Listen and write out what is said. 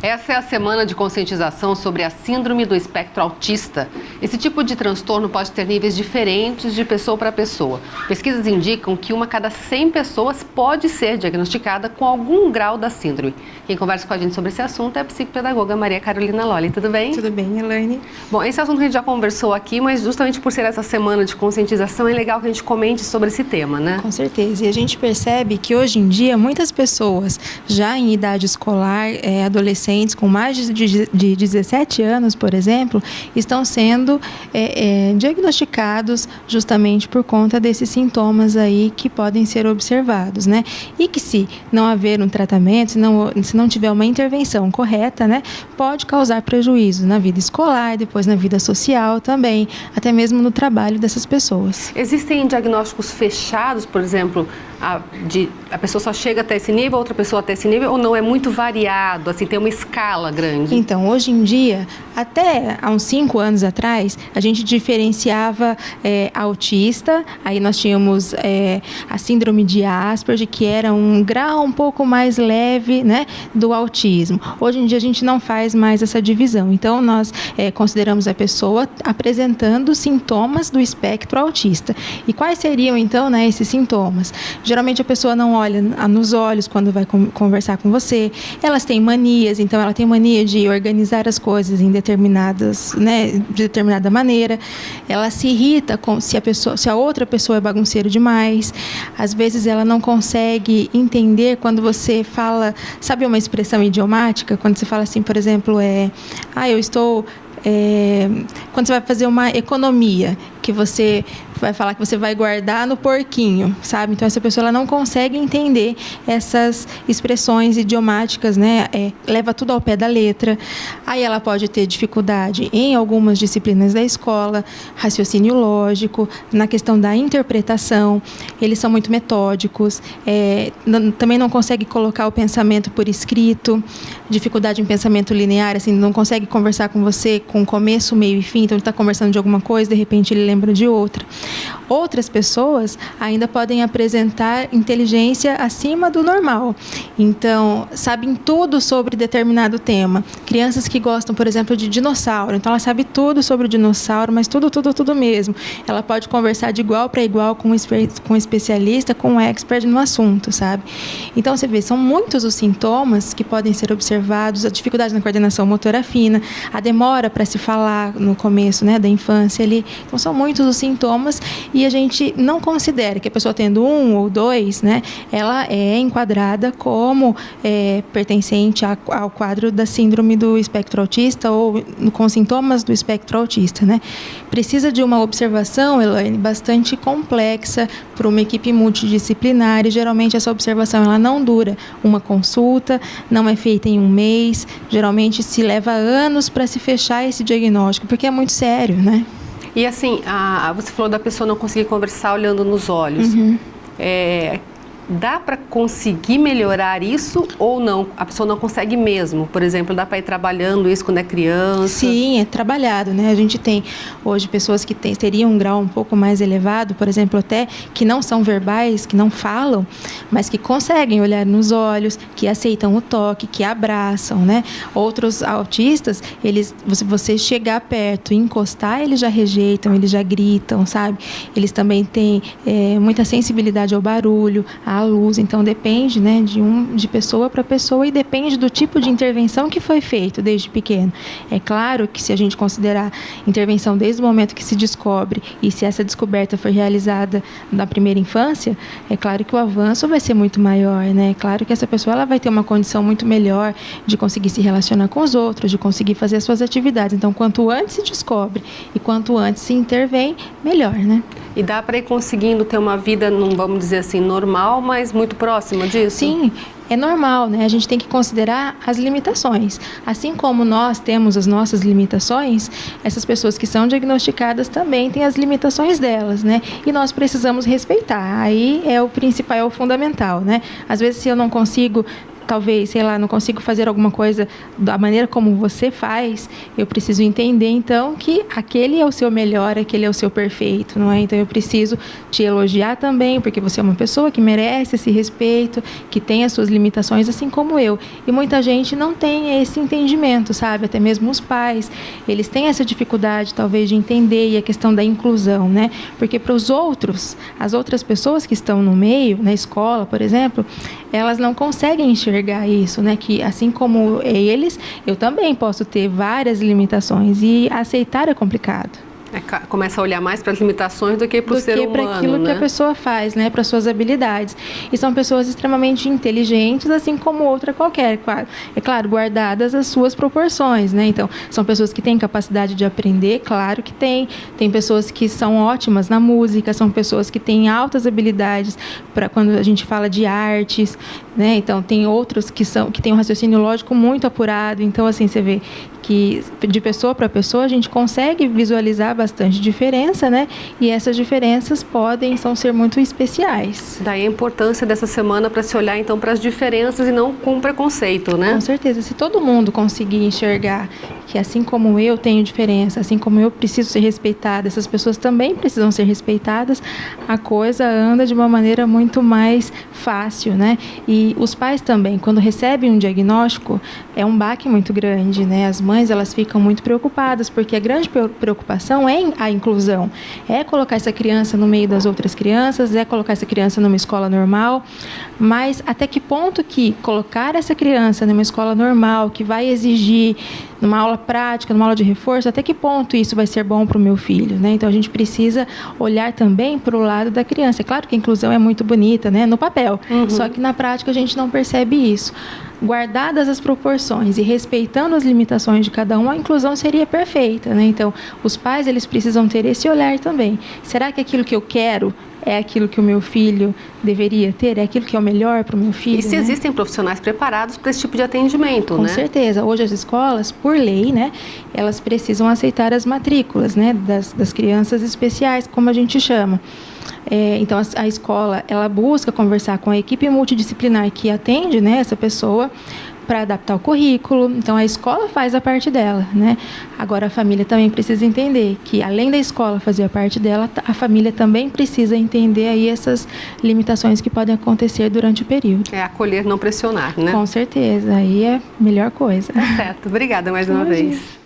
Essa é a semana de conscientização sobre a síndrome do espectro autista. Esse tipo de transtorno pode ter níveis diferentes de pessoa para pessoa. Pesquisas indicam que uma a cada 100 pessoas pode ser diagnosticada com algum grau da síndrome. Quem conversa com a gente sobre esse assunto é a psicopedagoga Maria Carolina Lolli. Tudo bem? Tudo bem, Elaine. Bom, esse assunto a gente já conversou aqui, mas justamente por ser essa semana de conscientização, é legal que a gente comente sobre esse tema, né? Com certeza. E a gente percebe que hoje em dia muitas pessoas já em idade escolar, adolescentes, com mais de 17 anos, por exemplo, estão sendo diagnosticados justamente por conta desses sintomas aí que podem ser observados, né? E que se não haver um tratamento, se não tiver uma intervenção correta, né, pode causar prejuízo na vida escolar, depois na vida social também, até mesmo no trabalho dessas pessoas. Existem diagnósticos fechados, por exemplo, a pessoa só chega até esse nível, outra pessoa até esse nível, ou não? É muito variado, assim, tem uma escala grande? Então, hoje em dia, até há uns 5 anos atrás, a gente diferenciava autista, aí nós tínhamos a síndrome de Asperger, que era um grau um pouco mais leve, né, do autismo. Hoje em dia a gente não faz mais essa divisão, então nós consideramos a pessoa apresentando sintomas do espectro autista. E quais seriam então, né, esses sintomas? Geralmente a pessoa não olha nos olhos quando vai conversar com você, elas têm manias, então ela tem mania de organizar as coisas em de determinada maneira, ela se irrita se a outra pessoa é bagunceira demais, às vezes ela não consegue entender quando você fala, sabe uma expressão idiomática, quando você fala assim, por exemplo, quando você vai fazer uma economia, que você vai falar que você vai guardar no porquinho, sabe? Então, essa pessoa ela não consegue entender essas expressões idiomáticas, né? Leva tudo ao pé da letra. Aí ela pode ter dificuldade em algumas disciplinas da escola, raciocínio lógico, na questão da interpretação. Eles são muito metódicos, também não consegue colocar o pensamento por escrito, dificuldade em pensamento linear, assim, não consegue conversar com você com começo, meio e fim. Então, ele está conversando de alguma coisa, de repente ele lembra de outra. Outras pessoas ainda podem apresentar inteligência acima do normal. Então, sabem tudo sobre determinado tema. Crianças que gostam, por exemplo, de dinossauro. Então, ela sabe tudo sobre o dinossauro, mas tudo mesmo. Ela pode conversar de igual para igual com um especialista, com um expert no assunto, sabe? Então, você vê, são muitos os sintomas que podem ser observados, a dificuldade na coordenação motora fina, a demora para se falar no começo, né, da infância ali. Então, são muitos os sintomas e a gente não considera que a pessoa tendo 1 ou 2, né, ela é enquadrada como pertencente ao quadro da síndrome do espectro autista ou com sintomas do espectro autista, né? Precisa de uma observação, Elaine, bastante complexa para uma equipe multidisciplinar e geralmente essa observação ela não dura uma consulta, não é feita em um mês, geralmente se leva anos para se fechar esse diagnóstico, porque é muito sério, né? E assim, você falou da pessoa não conseguir conversar olhando nos olhos. Uhum. Dá para conseguir melhorar isso ou não? A pessoa não consegue mesmo? Por exemplo, dá para ir trabalhando isso quando é criança? Sim, é trabalhado, né? A gente tem hoje pessoas que teriam um grau um pouco mais elevado, por exemplo, até que não são verbais, que não falam, mas que conseguem olhar nos olhos, que aceitam o toque, que abraçam, né? Outros autistas, você chegar perto e encostar, eles já rejeitam, eles já gritam, sabe? Eles também têm muita sensibilidade ao barulho, à luz, então depende, né, de pessoa para pessoa e depende do tipo de intervenção que foi feito desde pequeno. É claro que se a gente considerar intervenção desde o momento que se descobre e se essa descoberta foi realizada na primeira infância, é claro que o avanço vai ser muito maior, né? É claro que essa pessoa ela vai ter uma condição muito melhor de conseguir se relacionar com os outros, de conseguir fazer as suas atividades. Então, quanto antes se descobre e quanto antes se intervém, melhor, né? E dá para ir conseguindo ter uma vida, não vamos dizer assim, normal, mas muito próxima disso? Sim, é normal, né? A gente tem que considerar as limitações. Assim como nós temos as nossas limitações, essas pessoas que são diagnosticadas também têm as limitações delas, né? E nós precisamos respeitar. Aí é o principal, é o fundamental, né? Às vezes, se eu não consigo talvez, sei lá, não consigo fazer alguma coisa da maneira como você faz, eu preciso entender, então, que aquele é o seu melhor, aquele é o seu perfeito, não é? Então, eu preciso te elogiar também, porque você é uma pessoa que merece esse respeito, que tem as suas limitações, assim como eu. E muita gente não tem esse entendimento, sabe? Até mesmo os pais, eles têm essa dificuldade, talvez, de entender, e a questão da inclusão, né? Porque para os outros, as outras pessoas que estão no meio, na escola, por exemplo, elas não conseguem enxergar isso, né? Que assim como eles, eu também posso ter várias limitações, e aceitar é complicado. Começa a olhar mais para as limitações do que para o ser humano, para aquilo, né, que a pessoa faz, né, para suas habilidades. E são pessoas extremamente inteligentes, assim como outra qualquer, claro. É claro, guardadas as suas proporções, né? Então, são pessoas que têm capacidade de aprender, claro que tem. Tem pessoas que são ótimas na música, são pessoas que têm altas habilidades para quando a gente fala de artes, né? Então, tem outros que têm um raciocínio lógico muito apurado. Então, assim, você vê que de pessoa para pessoa a gente consegue visualizar bastante diferença, né? E essas diferenças podem ser muito especiais. Daí a importância dessa semana para se olhar então para as diferenças e não com preconceito, né? Com certeza. Se todo mundo conseguir enxergar que assim como eu tenho diferença, assim como eu preciso ser respeitada, essas pessoas também precisam ser respeitadas, a coisa anda de uma maneira muito mais fácil, né? E os pais também, quando recebem um diagnóstico, é um baque muito grande, né? As mães, elas ficam muito preocupadas, porque a grande preocupação é a inclusão, é colocar essa criança no meio das outras crianças, é colocar essa criança numa escola normal, mas até que ponto que colocar essa criança numa escola normal, que vai exigir numa aula prática, numa aula de reforço, até que ponto isso vai ser bom para o meu filho, né? Então, a gente precisa olhar também para o lado da criança. É claro que a inclusão é muito bonita, né? No papel, só que na prática a gente não percebe isso. Guardadas as proporções e respeitando as limitações de cada um, a inclusão seria perfeita, né? Então, os pais, eles precisam ter esse olhar também. Será que aquilo que eu quero é aquilo que o meu filho deveria ter? É aquilo que é o melhor para o meu filho? E se existem profissionais preparados para esse tipo de atendimento, né? Com né? certeza. Hoje as escolas, por lei, né, elas precisam aceitar as matrículas, né, das crianças especiais, como a gente chama. Então, a escola, ela busca conversar com a equipe multidisciplinar que atende, né, essa pessoa, para adaptar o currículo. Então, a escola faz a parte dela, né? Agora, a família também precisa entender que, além da escola fazer a parte dela, a família também precisa entender aí essas limitações que podem acontecer durante o período. É acolher, não pressionar, né? Com certeza. Aí é a melhor coisa. Certo. Obrigada mais uma vez.